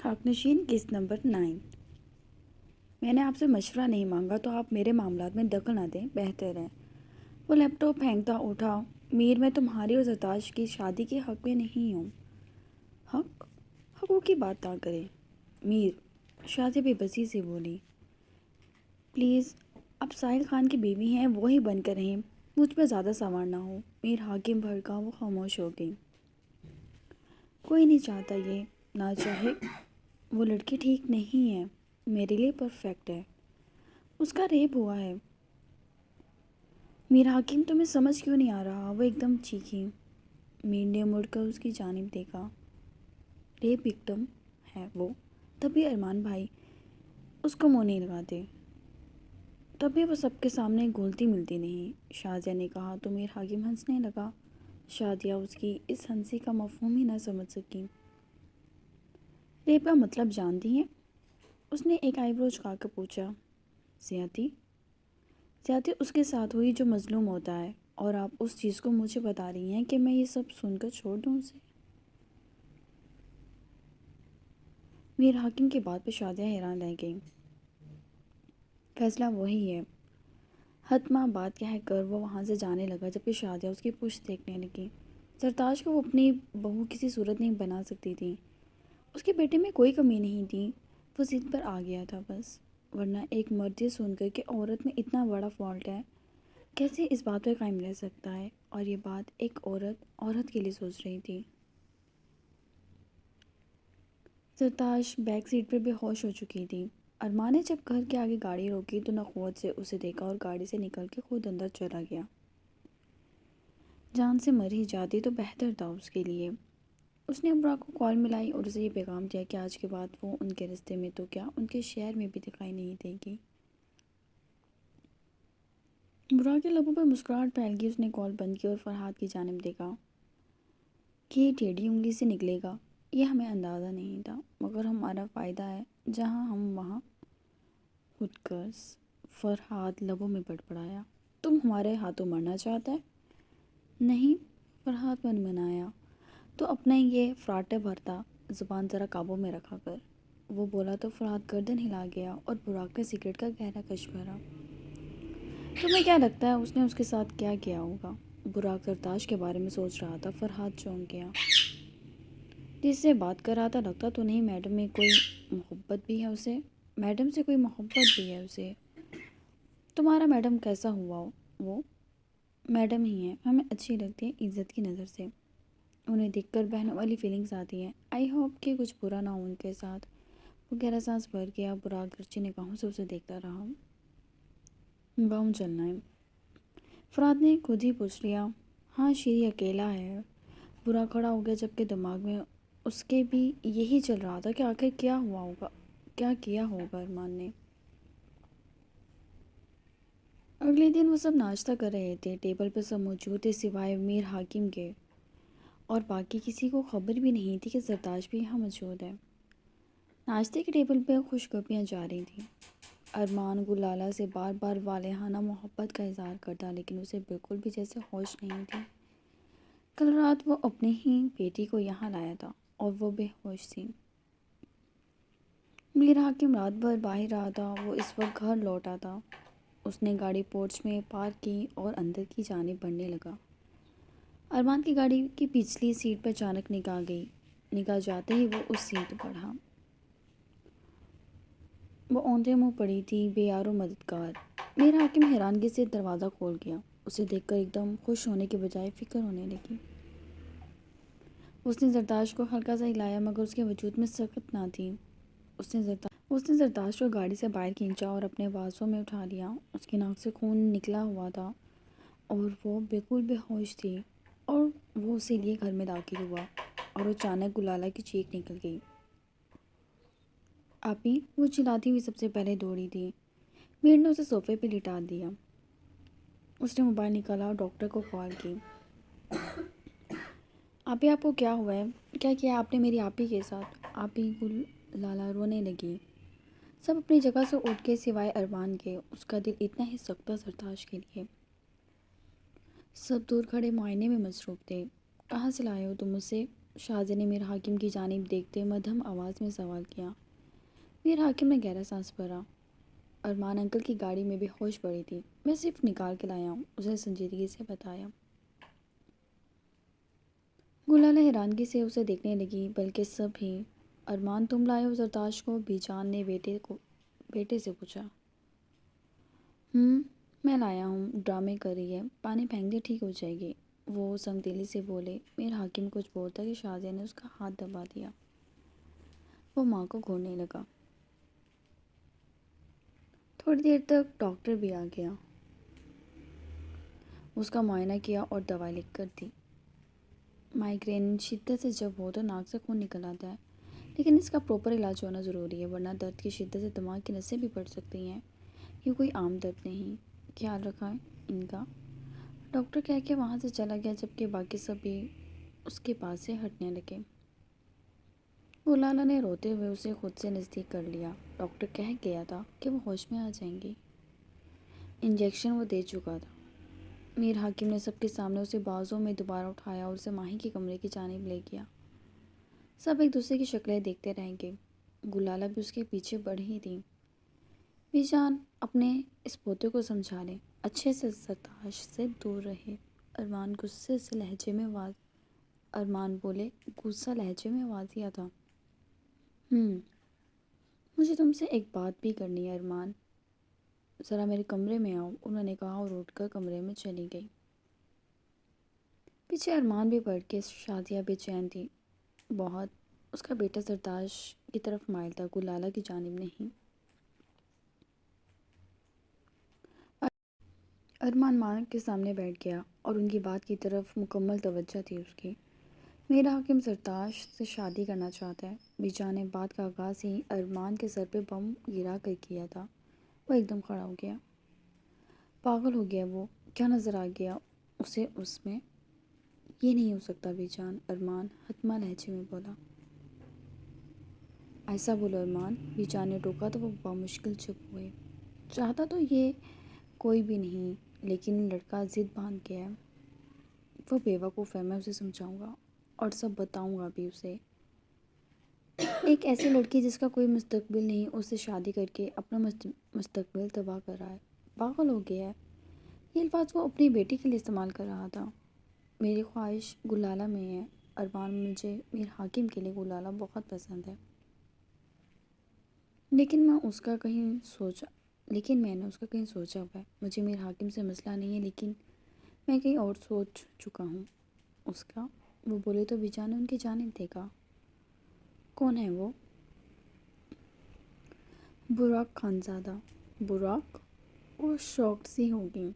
خاکنشین قسط نمبر 9۔ میں نے آپ سے مشورہ نہیں مانگا تو آپ میرے معاملات میں دخل نہ دیں، بہتر ہے۔ وہ لیپ ٹاپ پھینکتا اٹھا۔ میر، میں تمہاری اور زرتاش کی شادی کے حق میں نہیں ہوں۔ حق؟ حقوق کی بات نہ کریں۔ میر شادی بے بسی سے بولی۔ پلیز، اب ساحل خان کی بیوی ہیں، وہی بن کر رہیں، مجھ پہ زیادہ سوار نہ ہو۔ میر حاکم بھڑکا، وہ خاموش ہو گئی۔ کوئی نہیں چاہتا یہ نہ چاہے۔ وہ لڑکی ٹھیک نہیں ہے، میرے لیے پرفیکٹ ہے۔ اس کا ریپ ہوا ہے۔ میر حاکم، تمہیں سمجھ کیوں نہیں آ رہا؟ وہ ایک دم چیخی۔ میر نے مڑ کر اس کی جانب دیکھا۔ ریپ وکٹم ہے وہ، تب بھی ارمان بھائی اس کو منہ نہیں لگاتے، تب بھی وہ سب کے سامنے گھلتی ملتی نہیں، شازیہ نے کہا تو میر حاکم ہنسنے لگا۔ شازیہ اس کی اس ہنسی کا مفہوم ہی نہ سمجھ سکی۔ ریپ کا مطلب جانتی ہیں؟ اس نے ایک آئی برو جھکا کر پوچھا۔ زیادتی؟ زیادتی اس کے ساتھ ہوئی جو مظلوم ہوتا ہے، اور آپ اس چیز کو مجھے بتا رہی ہیں کہ میں یہ سب سن کر چھوڑ دوں اسے؟ میر حاکم کی بات پہ شازیہ حیران رہ گئی۔ فیصلہ وہی ہے، حتما بات کہہ کر وہ وہاں سے جانے لگا، جبکہ شازیہ اس کی پشت دیکھنے لگی۔ زرتاش کو وہ اپنی بہو کسی صورت نہیں بنا سکتی تھی، اس کے بیٹے میں کوئی کمی نہیں تھی، وہ ضد پر آ گیا تھا بس، ورنہ ایک مرد یہ سن کر کہ عورت میں اتنا بڑا فالٹ ہے کیسے اس بات پہ قائم رہ سکتا ہے، اور یہ بات ایک عورت کے لیے سوچ رہی تھی۔ زرتاش بیک سیٹ پر بے ہوش ہو چکی تھی۔ ارمان نے جب گھر کے آگے گاڑی روکی تو نخوت سے اسے دیکھا اور گاڑی سے نکل کے خود اندر چلا گیا۔ جان سے مر ہی جاتی تو بہتر تھا اس کے لیے۔ اس نے ابرا کو کال ملائی اور اسے یہ پیغام دیا کہ آج کے بعد وہ ان کے رستے میں تو کیا ان کے شہر میں بھی دکھائی نہیں دے گی۔ ابرا کے لبوں پر مسکراہٹ پھیل گئی۔ اس نے کال بند کی اور فرحاد کی جانب دیکھا کہ یہ ٹیڑھی انگلی سے نکلے گا، یہ ہمیں اندازہ نہیں تھا، مگر ہمارا فائدہ ہے جہاں ہم وہاں خود غرض۔ فرحاد لبوں میں بڑبڑایا۔ تم ہمارے ہاتھوں مرنا چاہتا ہے؟ نہیں، فرحاد من منایا، تو اپنا یہ فراٹے بھرتا زبان ذرا قابو میں رکھا کر۔ وہ بولا تو فرحاد گردن ہلا گیا اور براق نے سگریٹ کا گہرا کش بھرا۔ تمہیں کیا لگتا ہے اس نے اس کے ساتھ کیا کیا ہوگا؟ براق زرتاش کے بارے میں سوچ رہا تھا۔ فرحاد چونک گیا۔ جس سے بات کر رہا تھا لگتا تو نہیں میڈم میں کوئی محبت بھی ہے اسے؟ میڈم سے کوئی محبت بھی ہے اسے؟ تمہارا میڈم کیسا ہوا وہ؟ میڈم ہی ہیں، ہمیں اچھی لگتی ہے عزت کی نظر سے، انہیں دیکھ کر بہنوں والی فیلنگز آتی ہیں۔ آئی ہوپ کہ کچھ برا نہ ہو ان کے ساتھ۔ وہ گہرا سانس بھر گیا۔ براق گرچی نگاہوں سے اسے دیکھتا رہا۔ گاؤں چلنا ہے؟ فرحاد نے خود ہی پوچھ لیا۔ ہاں، شیری اکیلا ہے۔ براق کھڑا ہو گیا، جبکہ دماغ میں اس کے بھی یہی چل رہا تھا کہ آخر کیا کیا ہوگا ارمان نے۔ اگلے دن وہ سب ناشتہ کر رہے تھے۔ ٹیبل پر سب موجود تھے سوائے میر حاکم کے، اور باقی کسی کو خبر بھی نہیں تھی کہ زرتاش بھی یہاں موجود ہے۔ ناشتے کے ٹیبل پہ خوشخبریاں جا رہی تھیں۔ ارمان گلالہ سے بار بار والہانہ محبت کا اظہار کرتا، لیکن اسے بالکل بھی جیسے ہوش نہیں تھی۔ کل رات وہ اپنی ہی بیٹی کو یہاں لایا تھا اور وہ بے ہوش تھی۔ میر حاکم رات بھر باہر رہا تھا، وہ اس وقت گھر لوٹا تھا۔ اس نے گاڑی پورچ میں پارک کی اور اندر کی جانب بڑھنے لگا۔ ارمان کی گاڑی کی پچھلی سیٹ پر اچانک نگاہ گئی۔ نگاہ جاتے ہی وہ اس سیٹ بڑھا۔ وہ اوندھے منہ پڑی تھی، بے یار و مددگار۔ میر حاکم حیرانگی سے دروازہ کھول گیا۔ اسے دیکھ کر ایک دم خوش ہونے کے بجائے فکر ہونے لگی۔ اس نے زرتاش کو ہلکا سا ہلایا، مگر اس کے وجود میں سکت نہ تھی۔ اس نے زرتاش کو گاڑی سے باہر کھینچا اور اپنے بازوں میں اٹھا لیا۔ اس کی ناک سے خون نکلا ہوا تھا اور وہ بالکل بے ہوش تھی، اور وہ اسی لیے گھر میں داخل ہوا اور اچانک گلالہ کی چیخ نکل گئی۔ آپی! وہ چلاتی ہوئی سب سے پہلے دوڑی تھی۔ میر نے اسے صوفے پہ لٹا دیا۔ اس نے موبائل نکالا اور ڈاکٹر کو کال کی۔ آپی، آپ کو کیا ہوا ہے؟ کیا کیا آپ نے میری آپی کے ساتھ؟ آپی! گلالہ رونے لگی۔ سب اپنی جگہ سے اٹھ کے سوائے ارمان کے۔ اس کا دل اتنا ہی سخت تھا زرتاش کے لیے۔ سب دور کھڑے معائنے میں مصروف تھے۔ کہاں سے لائے ہو تم اسے؟ شاہزادے نے میر حاکم کی جانب دیکھتے مدھم آواز میں سوال کیا۔ میر حاکم نے گہرا سانس بھرا۔ ارمان انکل کی گاڑی میں بے ہوش پڑی تھی، میں صرف نکال کے لایا ہوں، اس نے سنجیدگی سے بتایا۔ گلالہ حیرانگی سے اسے دیکھنے لگی، بلکہ سب ہی۔ ارمان تم لائے ہو زرداشت کو؟ بی جان نے بیٹے سے پوچھا۔ میں لایا ہوں، ڈرامے کر رہی ہے، پانی پھینک دے ٹھیک ہو جائے گی، وہ سنگ دلی سے بولے۔ میر حاکم کچھ بولتا کہ شاہزادے نے اس کا ہاتھ دبا دیا۔ وہ ماں کو گھورنے لگا۔ تھوڑی دیر تک ڈاکٹر بھی آ گیا، اس کا معائنہ کیا اور دوائی لکھ کر دی۔ مائیگرین شدت سے جب ہو تو ناک سے خون نکل آتا ہے، لیکن اس کا پراپر علاج ہونا ضروری ہے، ورنہ درد کی شدت سے دماغ کی نسیں بھی پھٹ سکتی ہیں۔ یہ کوئی عام درد نہیں، خیال رکھا ان کا، ڈاکٹر کہہ کے وہاں سے چلا گیا، جبکہ باقی سب بھی اس کے پاس سے ہٹنے لگے۔ گلالہ نے روتے ہوئے اسے خود سے نزدیک کر لیا۔ ڈاکٹر کہہ گیا تھا کہ وہ ہوش میں آ جائیں گی، انجیکشن وہ دے چکا تھا۔ میر حاکم نے سب کے سامنے اسے بازوں میں دوبارہ اٹھایا اور اسے ماہی کے کمرے کی جانب لے گیا۔ سب ایک دوسرے کی شکلیں دیکھتے رہیں گے، گلالہ بھی اس کے پیچھے بڑھی تھی۔ بی جان اپنے اس پوتے کو سمجھا لیں، اچھے سے زرداشت سے دور رہے۔ ارمان بولے، غصہ لہجے میں واضح تھا۔ مجھے تم سے ایک بات بھی کرنی ہے ارمان، ذرا میرے کمرے میں آؤ، انہوں نے کہا اور اٹھ کر کمرے میں چلی گئی۔ پیچھے ارمان بھی پڑھ کے شادیہ بے چین تھی بہت، اس کا بیٹا زرداشت کی طرف مائل تھا، گلالہ کی جانب نہیں۔ ارمان ماں کے سامنے بیٹھ گیا اور ان کی بات کی طرف مکمل توجہ تھی اس کی۔ میرا حاکم زرداشت سے شادی کرنا چاہتا ہے، بی جان نے بات کا آغاز ہی ارمان کے سر پہ بم گرا کر کیا تھا۔ وہ ایک دم کھڑا ہو گیا۔ پاگل ہو گیا وہ، کیا نظر آ گیا اسے اس میں؟ یہ نہیں ہو سکتا بی جان، ارمان حتمی لہجے میں بولا۔ ایسا بولو ارمان، بی جان نے ٹوکا تو وہ بامشکل چپ ہوئے۔ چاہتا تو یہ کوئی بھی نہیں، لیکن لڑکا ضد باندھ گیا ہے، وہ بے وقوف ہے، میں اسے سمجھاؤں گا اور سب بتاؤں گا بھی اسے۔ ایک ایسی لڑکی جس کا کوئی مستقبل نہیں، اس سے شادی کر کے اپنا مستقبل تباہ کر رہا ہے، پاگل ہو گیا ہے۔ یہ الفاظ وہ اپنی بیٹی کے لیے استعمال کر رہا تھا۔ میری خواہش گلالہ میں ہے ارمان، مجھے میر حاکم کے لیے گلالہ بہت پسند ہے، لیکن میں نے اس کا کہیں سوچا ہوا ہے، مجھے میر حاکم سے مسئلہ نہیں ہے، لیکن میں کہیں اور سوچ چکا ہوں اس کا۔ وہ بولے تو بی جان نے ان کی جانب دیکھا۔ کون ہے وہ؟ براق خانزادہ۔ براق؟ وہ شاکڈ سی ہو گئی۔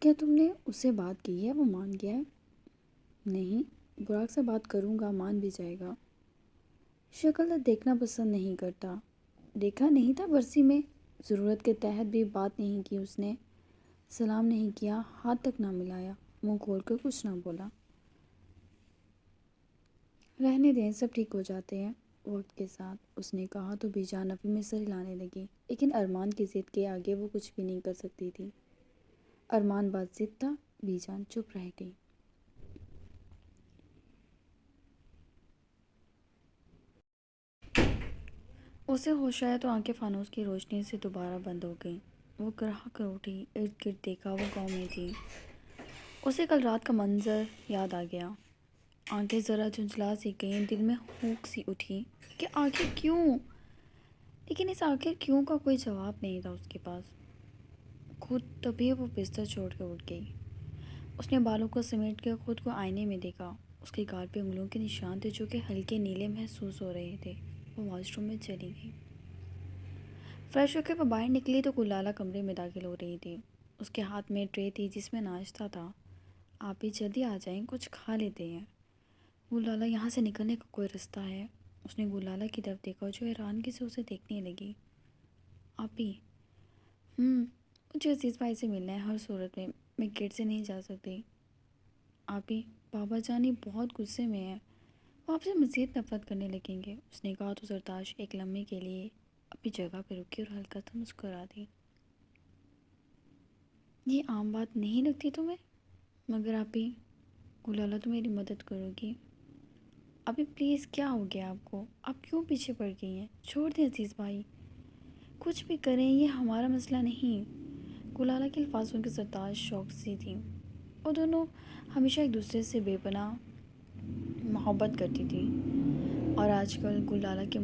کیا تم نے اس سے بات کی ہے؟ وہ مان گیا ہے؟ نہیں، براق سے بات کروں گا، مان بھی جائے گا۔ شکل تو دیکھنا پسند نہیں کرتا، دیکھا نہیں تھا برسی میں، ضرورت کے تحت بھی بات نہیں کی اس نے، سلام نہیں کیا، ہاتھ تک نہ ملایا، منہ کھول کر کچھ نہ بولا۔ رہنے دیں، سب ٹھیک ہو جاتے ہیں وقت کے ساتھ، اس نے کہا تو بی جان نفی میں سر ہلانے لگی، لیکن ارمان کی ضد کے آگے وہ کچھ بھی نہیں کر سکتی تھی۔ ارمان بات ضد تھا، بی جان چپ رہ گئی۔ اسے ہوش آیا تو آنکھیں فانوس کی روشنی سے دوبارہ بند ہو گئیں۔ وہ گڑا کر اٹھی، ارد گرد دیکھا، وہ گاؤں میں تھی۔ اسے کل رات کا منظر یاد آ گیا، آنکھیں ذرا جھنجھلا سی گئیں، دل میں ہوک سی اٹھی کہ آخر کیوں؟ لیکن اس آخر کیوں کا کوئی جواب نہیں تھا اس کے پاس۔ خود تبھی وہ بستر چھوڑ کے اٹھ گئی۔ اس نے بالوں کو سمیٹ کے خود کو آئینے میں دیکھا، اس کے گال پہ انگلیوں کے نشان تھے جو کہ ہلکے نیلے محسوس ہو رہے تھے۔ وہ واش روم میں چلی گئی۔ فریش ہو کے وہ باہر نکلی تو گلالہ کمرے میں داخل ہو رہی تھی، اس کے ہاتھ میں ٹرے تھی جس میں ناشتہ تھا۔ آپ بھی جلدی آ جائیں، کچھ کھا لیتے ہیں۔ گلالہ، یہاں سے نکلنے کا کوئی رستہ ہے؟ اس نے گلالہ کی طرف دیکھا جو حیرانگی سے اسے دیکھنے لگی۔ آپ بھی؟ مجھے عزیز بھائی سے ملنا ہے ہر صورت میں گیٹ سے نہیں جا سکتی۔ آپ بھی؟ بابا جانی بہت غصے میں ہیں، وہ آپ سے مزید نفرت کرنے لگیں گے، اس نے کہا تو زرداشت ایک لمحے کے لیے اپنی جگہ پہ رکی اور ہلکا سا مسکرا دی۔ یہ عام بات نہیں لگتی تمہیں؟ مگر آپ بھی، گلالہ تو میری مدد کرو گی؟ ابھی پلیز کیا ہو گیا آپ کو؟ آپ کیوں پیچھے پڑ گئی ہیں؟ چھوڑ دیں عزیز بھائی، کچھ بھی کریں یہ ہمارا مسئلہ نہیں۔ گلالہ کے الفاظوں کی سرتاج شوق سی تھیں۔ وہ دونوں ہمیشہ ایک دوسرے سے بے پناہ محبت کرتی تھی، اور آج گلالہ کے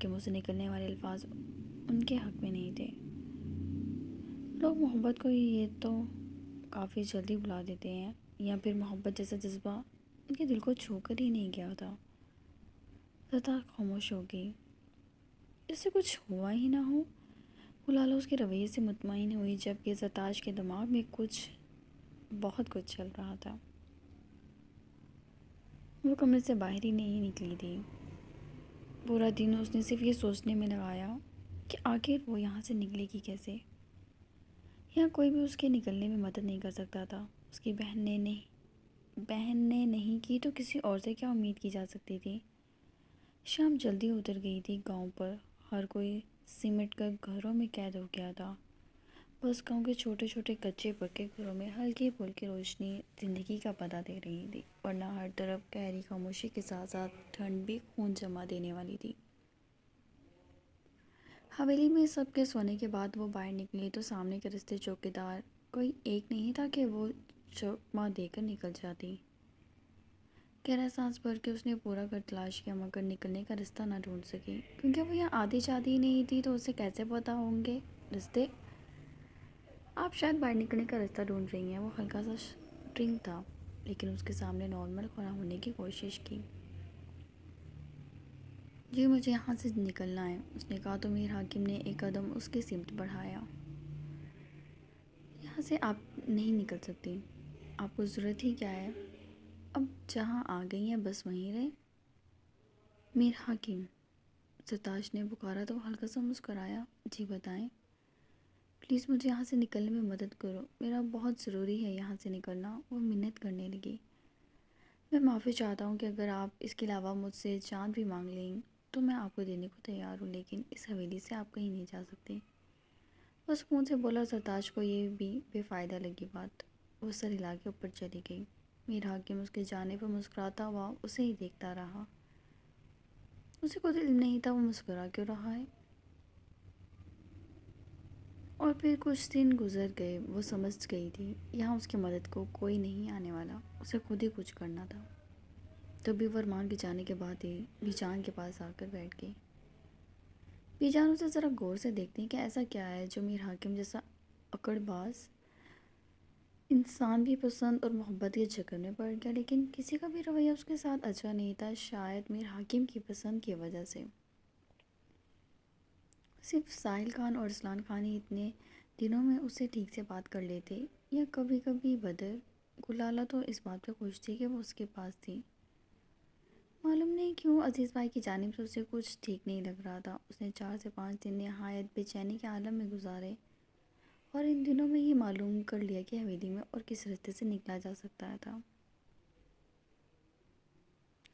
منہ سے نکلنے والے الفاظ ان کے حق میں نہیں تھے۔ لوگ محبت کو یہ تو کافی جلدی بھلا دیتے ہیں، یا پھر محبت جیسا جذبہ ان کے دل کو چھو کر ہی نہیں گیا تھا۔ زدہ خاموش ہو گئی، جیسے کچھ ہوا ہی نہ ہو۔ گلالہ اس کے رویے سے مطمئن ہوئی، جبکہ زرتاج کے دماغ میں بہت کچھ چل رہا تھا۔ وہ کمرے سے باہر ہی نہیں نکلی تھی۔ پورا دن اس نے صرف یہ سوچنے میں لگایا کہ آخر وہ یہاں سے نکلے گی کیسے۔ یہاں کوئی بھی اس کے نکلنے میں مدد نہیں کر سکتا تھا۔ اس کی بہن نے نہیں کی تو کسی اور سے کیا امید کی جا سکتی تھی۔ شام جلدی اتر گئی تھی۔ گاؤں پر ہر کوئی سمٹ کر گھروں میں قید ہو گیا تھا۔ بس گاؤں کے چھوٹے چھوٹے کچے پکے گھروں میں ہلکی پھلکی روشنی زندگی کا پتہ دے رہی تھی، ورنہ ہر طرف گہری خاموشی کے ساتھ ساتھ ٹھنڈ بھی خون جما دینے والی تھی۔ حویلی میں سب کے سونے کے بعد وہ باہر نکلی تو سامنے کے رستے چوکیدار کوئی ایک نہیں تھا کہ وہ چکمہ دے کر نکل جاتی۔ گہرا سانس بھر کے اس نے پورا گھر تلاش کیا، مگر نکلنے کا رستہ نہ ڈھونڈ سکی، کیونکہ وہ یہاں آتی جاتی ہی نہیں تھی تو اسے کیسے پتہ ہوں گے رستے۔ آپ شاید باہر نکلنے کا رستہ ڈھونڈ رہی ہیں۔ وہ ہلکا سا ڈرنک تھا، لیکن اس کے سامنے نارمل کھڑا ہونے کی کوشش کی۔ جی مجھے یہاں سے نکلنا ہے، اس نے کہا تو میر حاکم نے ایک قدم اس کی سمت بڑھایا۔ یہاں سے آپ نہیں نکل سکتی، آپ کو ضرورت ہی کیا ہے؟ اب جہاں آ گئی ہیں بس وہیں رہیں۔ میر حاکم، زرتاج نے پکارا تو وہ ہلکا سا مسکرایا۔ جی بتائیں۔ پلیز مجھے یہاں سے نکلنے میں مدد کرو، میرا بہت ضروری ہے یہاں سے نکلنا۔ وہ منت کرنے لگی۔ میں معافی چاہتا ہوں کہ اگر آپ اس کے علاوہ مجھ سے جان بھی مانگ لیں تو میں آپ کو دینے کو تیار ہوں، لیکن اس حویلی سے آپ کہیں نہیں جا سکتے۔ وہ سکون سے بولا۔ زرتاج کو یہ بھی بے فائدہ لگی بات۔ وہ سر ہلا کے اوپر چلی گئی۔ میر حاکم اس کے جانے پر مسکراتا ہوا اسے ہی دیکھتا رہا۔ اسے خود علم نہیں تھا وہ مسکرا کیوں رہا ہے۔ اور پھر کچھ دن گزر گئے۔ وہ سمجھ گئی تھی یہاں اس کی مدد کو کوئی نہیں آنے والا، اسے خود ہی کچھ کرنا تھا۔ تبھی وہ ارمان کے جانے کے بعد ہی بیجان کے پاس آ کر بیٹھ گئی۔ بیجان اسے ذرا غور سے دیکھتے ہیں کہ ایسا کیا ہے جو میر حاکم جیسا اکڑ باز انسان بھی پسند اور محبت کے چکر میں پڑ گیا، لیکن کسی کا بھی رویہ اس کے ساتھ اچھا نہیں تھا، شاید میر حاکم کی پسند کی وجہ سے۔ صرف ساحل خان اور ارسلان خان ہی اتنے دنوں میں اسے ٹھیک سے بات کر لیتے، یا کبھی کبھی بدر۔ گلالہ تو اس بات پہ خوش تھی کہ وہ اس کے پاس تھی۔ معلوم نہیں کیوں عزیز بھائی کی جانب سے اسے کچھ ٹھیک نہیں لگ رہا تھا۔ اس نے 4 سے 5 دن نہایت بے چینی کے عالم میں گزارے، اور ان دنوں میں یہ معلوم کر لیا کہ حویلی میں اور کس رستے سے نکلا جا سکتا تھا۔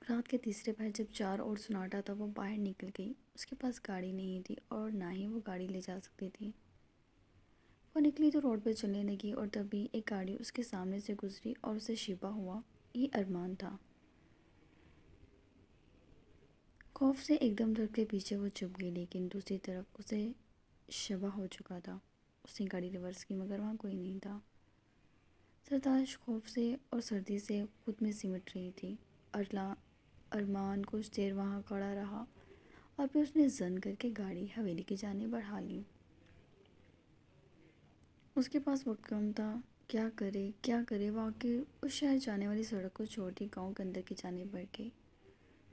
رات کے تیسرے پہر جب 4 اور سناٹا تھا وہ باہر نکل گئی۔ اس کے پاس گاڑی نہیں تھی اور نہ ہی وہ گاڑی لے جا سکتی تھی۔ وہ نکلی تو روڈ پر چلنے لگی، اور تبھی ایک گاڑی اس کے سامنے سے گزری اور اسے شبہ ہوا یہ ارمان تھا۔ خوف سے ایک دم دھڑ کے پیچھے وہ چھپ گئی، لیکن دوسری طرف اسے شبہ ہو چکا تھا۔ اس نے گاڑی ریورس کی، مگر وہاں کوئی نہیں تھا۔ زرتاج خوف سے اور سردی سے خود میں سمٹ رہی تھی۔ ارمان کچھ دیر وہاں کھڑا رہا، اور پھر اس نے زن کر کے گاڑی حویلی کی جانب بڑھا لی۔ اس کے پاس وقت کم تھا، کیا کرے وہ آخر اس شہر جانے والی سڑک کو چھوڑ گاؤں کے اندر کی جانب بڑھ گئی۔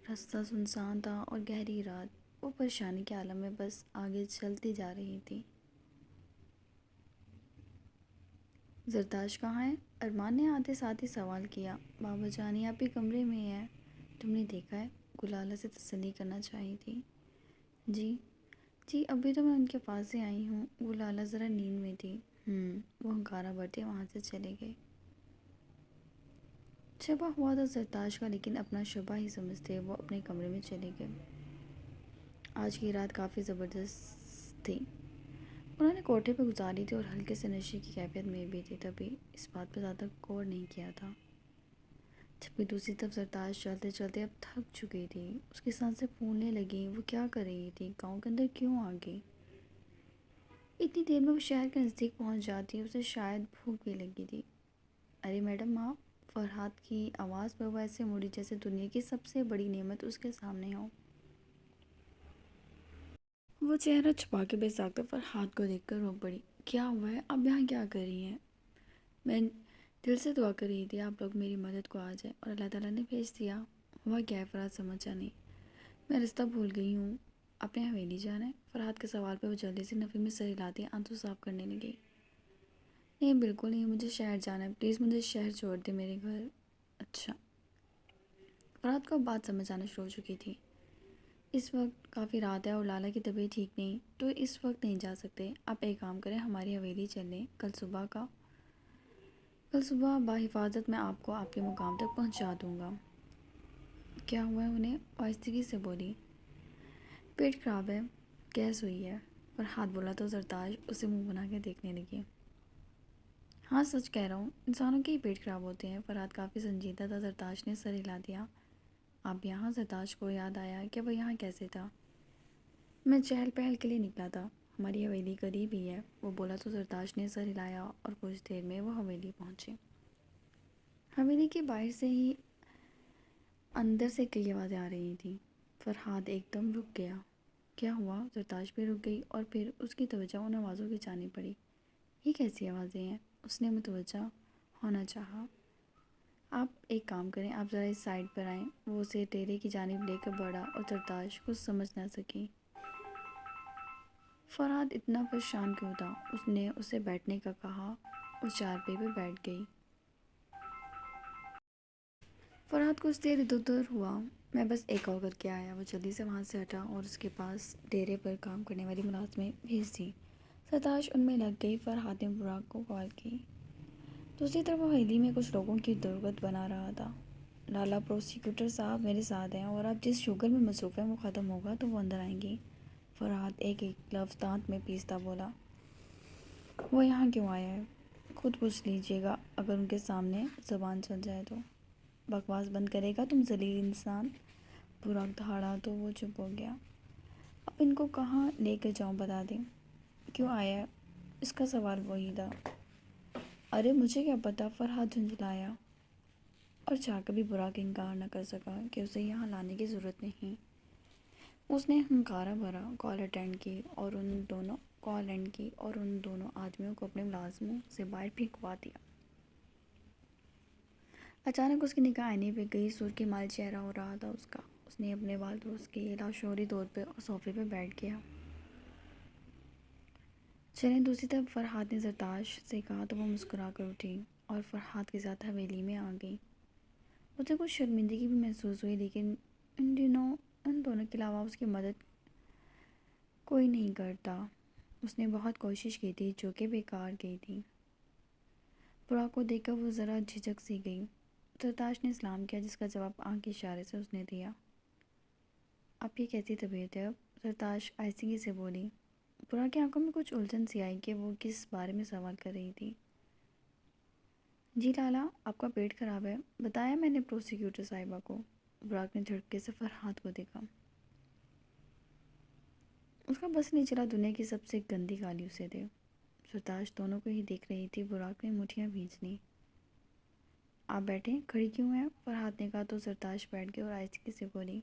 راستہ سنسان تھا اور گہری رات۔ وہ پریشانی کے عالم میں بس آگے چلتی جا رہی تھی۔ زرتاج کہاں ہے؟ ارمان نے آتے ساتھ ہی سوال کیا۔ بابا جان آپ ہی کمرے میں ہے، تم نے دیکھا ہے؟ گلالہ سے تسلی کرنا چاہی تھی۔ جی ابھی تو میں ان کے پاس سے آئی ہوں۔ گلالہ ذرا نیند میں تھی۔ وہ ہنکارا بھرتے وہاں سے چلے گئے۔ شبہ ہوا تھا زرتاج کا، لیکن اپنا شبہ ہی سمجھتے وہ اپنے کمرے میں چلے گئے۔ آج کی رات کافی زبردست تھی۔ انہوں نے کوٹھے پہ گزاری تھی اور ہلکے سے نشے کی کیفیت میں بھی تھی، تبھی اس بات پہ زیادہ غور نہیں کیا تھا۔ جبکہ دوسری طرف سرتاج چلتے چلتے اب تھک چکی تھی، اس کی سانسیں پھولنے لگیں۔ وہ کیا کر رہی تھی؟ گاؤں کے اندر کیوں آ گئی؟ اتنی دیر میں وہ شہر کے نزدیک پہنچ جاتی، اسے شاید بھوک بھی لگی تھی۔ ارے میڈم آپ! فرحات کی آواز پر وہ ایسے مڑی جیسے دنیا کی سب سے بڑی نعمت اس کے سامنے ہو۔ وہ چہرہ چھپا کے بے ساختہ فرحات کو دیکھ کر رو پڑی۔ کیا ہوا ہے؟ آپ یہاں کیا کر رہی ہیں؟ میں دل سے دعا کر رہی تھی آپ لوگ میری مدد کو آ جائیں، اور اللہ تعالیٰ نے بھیج دیا۔ ہوا کیا ہے فرحات؟ سمجھا نہیں۔ میں رستہ بھول گئی ہوں، اپنے حویلی جانا ہے۔ فرحات کے سوال پہ وہ جلدی سے نفی میں سر ہلاتی آنسو صاف کرنے لگی۔ نہیں بالکل نہیں، مجھے شہر جانا ہے، پلیز مجھے شہر چھوڑ دے، میرے گھر۔ اچھا۔ فرحات کو اب بات سمجھ آنا شروع ہو چکی تھی۔ اس وقت کافی رات ہے اور لالا کی طبیعت ٹھیک نہیں، تو اس وقت نہیں جا سکتے۔ آپ ایک کام کریں، ہماری حویلی چلیں، کل صبح بحفاظت میں آپ کو آپ کے مقام تک پہنچا دوں گا۔ کیا ہوا ہے انہیں؟ آہستگی سے بولی۔ پیٹ خراب ہے، گیس ہوئی ہے۔ فرحات بولا تو سرتاج اسے منہ بنا کے دیکھنے لگی۔ ہاں سچ کہہ رہا ہوں، انسانوں کے ہی پیٹ خراب ہوتے ہیں۔ فرحات کافی سنجیدہ تھا۔ سرتاج نے سر ہلا دیا۔ آپ یہاں؟ سرتاج کو یاد آیا کہ وہ یہاں کیسے تھا۔ میں چہل پہل کے لیے نکلا تھا، ہماری حویلی قریب ہی ہے، وہ بولا تو سرتاج نے سر ہلایا اور کچھ دیر میں وہ حویلی پہنچے۔ حویلی کے باہر سے ہی اندر سے کئی آوازیں آ رہی تھیں۔ فرحات ایک دم رک گیا۔ کیا ہوا؟ سرتاج بھی رک گئی اور پھر اس کی توجہ ان آوازوں کی جانب پڑی۔ یہ کیسی آوازیں ہیں؟ اس نے متوجہ ہونا چاہا۔ آپ ایک کام کریں، آپ ذرا اس سائڈ پر آئیں۔ وہ اسے ڈیرے کی جانب لے کر بڑھا اور سرتاج کچھ سمجھ نہ سکی۔ فرحات اتنا پریشان کیوں تھا؟ اس نے اسے بیٹھنے کا کہا اور چارپائی پہ بیٹھ گئی۔ فرحات کچھ دیر ادھر ادھر ہوا۔ میں بس ایک کال کر کے آیا۔ وہ جلدی سے وہاں سے ہٹا اور اس کے پاس ڈیرے پر کام کرنے والی ملازمیں بھیج دی۔ سرتاج ان میں لگ گئی۔ فرحات نے براق کو کال کی۔ دوسری طرف حویلی میں کچھ لوگوں کی درگت بنا رہا تھا۔ لالا پروسیکیوٹر صاحب میرے ساتھ ہیں، اور آپ جس شوگر میں مصروف ہیں وہ ختم ہوگا تو وہ اندر آئیں گی۔ فرحات ایک ایک لفظ دانت میں پیستا بولا۔ وہ یہاں کیوں آیا ہے؟ خود پوچھ لیجیے گا، اگر ان کے سامنے زبان چل جائے تو۔ بکواس بند کرے گا تم ذلیل انسان؟ براق دہاڑا تو وہ چپ ہو گیا۔ اب ان کو کہاں لے کر جاؤں بتا دیں۔ کیوں آیا ہے؟ اس کا سوال وہی تھا۔ ارے مجھے کیا پتا؟ فرحات جھنجھلایا اور چاہ کر بھی براق انکار نہ کر سکا کہ اسے یہاں لانے کی ضرورت نہیں۔ اس نے ہنکارہ بھرا کال اینڈ کی اور ان دونوں آدمیوں کو اپنے ملازموں سے باہر پھینکوا دیا۔ اچانک اس کی نگاہ آئینے پہ گئی۔ سرخی چہرہ ہو رہا تھا اس کا۔ اس نے اپنے بال درست کیے، لاشعوری طور پہ صوفے پہ بیٹھ گیا۔ چلیں۔ دوسری طرف فرحات نے سرتاج سے کہا تو وہ مسکرا کر اٹھی اور فرحات کے ساتھ حویلی میں آ گئی۔ اسے کچھ شرمندگی بھی محسوس ہوئی، لیکن ان دونوں کے علاوہ اس کی مدد کوئی نہیں کرتا۔ اس نے بہت کوشش کی تھی جو کہ بیکار گئی تھی۔ براق کو دیکھ کر وہ ذرا جھجک سی گئی۔ سرتاج نے سلام کیا، جس کا جواب آنکھ کے اشارے سے اس نے دیا۔ آپ کی کیسی طبیعت ہے اب؟ سرتاج آہستگی سے بولی۔ براق کی آنکھوں میں کچھ الجھن سی آئی کہ وہ کس بارے میں سوال کر رہی تھی۔ جی لالا، آپ کا پیٹ خراب ہے، بتایا میں نے پروسیکیوٹر صاحبہ کو۔ براق نے جھٹکے سے فرحات کو دیکھا۔ اس کا بس نہیں چلا، دنیا کی سب سے گندی گالی اسے دے۔ سرتاج دونوں کو ہی دیکھ رہی تھی۔ براق نے مٹھیاں بھیج لیں۔ آپ بیٹھیں، کھڑی کیوں ہیں؟ فرحات نے کہا تو سرتاج بیٹھ گئی اور آہستگی سے بولی۔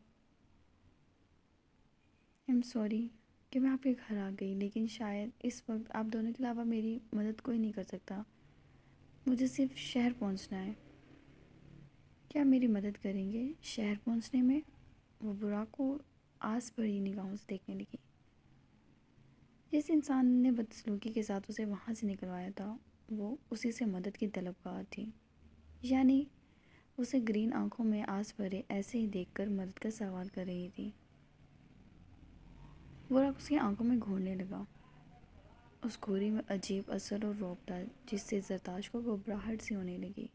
ایم سوری کہ میں آپ کے گھر آ گئی، لیکن شاید اس وقت آپ دونوں کے علاوہ میری مدد کوئی نہیں کر سکتا۔ مجھے صرف شہر پہنچنا ہے۔ کیا میری مدد کریں گے شہر پہنچنے میں؟ وہ براق کو آس بھری نگاہوں سے دیکھنے لگی۔ جس انسان نے بدسلوکی کے ساتھ اسے وہاں سے نکلوایا تھا وہ اسی سے مدد کی طلبگار تھی، یعنی اسے گرین آنکھوں میں آس بھرے ایسے ہی دیکھ کر مدد کا سوال کر رہی تھی۔ براق اس کی آنکھوں میں گھورنے لگا۔ اس گھوری میں عجیب اثر اور رعب تھا، جس سے سرتاج کو گھبراہٹ سی ہونے لگی۔